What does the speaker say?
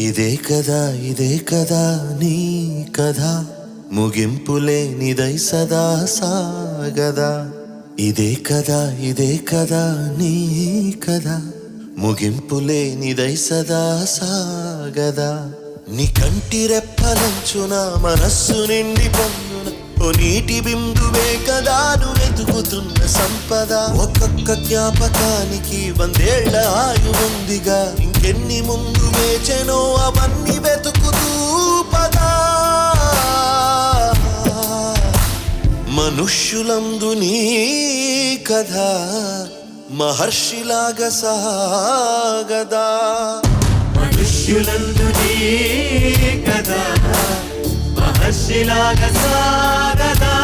ఇదే కదా నీ కథ ముగింపులే నిదై సదా సాగదా. ఇదే కదా నీ కథ ముగింపులే నిదై సదా సాగదా. నీ కంటి రెప్పలంచున మనస్సు నిండి పొందున ఓ నీటి బిందువే కదా నువ్వు వెతుకుతున్న సంపద. ఒక్కొక్క జ్ఞాపకానికి 100 ఏళ్ల ఆయువుందిగా, ఇంకెన్ని ముందు వేచెనో అవన్నీ వెతుకుతూ పదా. మనుష్యులందు నీ కథ మహర్షిలాగా సాగదా. మనుష్యులందు నీ కథ మహర్షిలాగా సాగదా.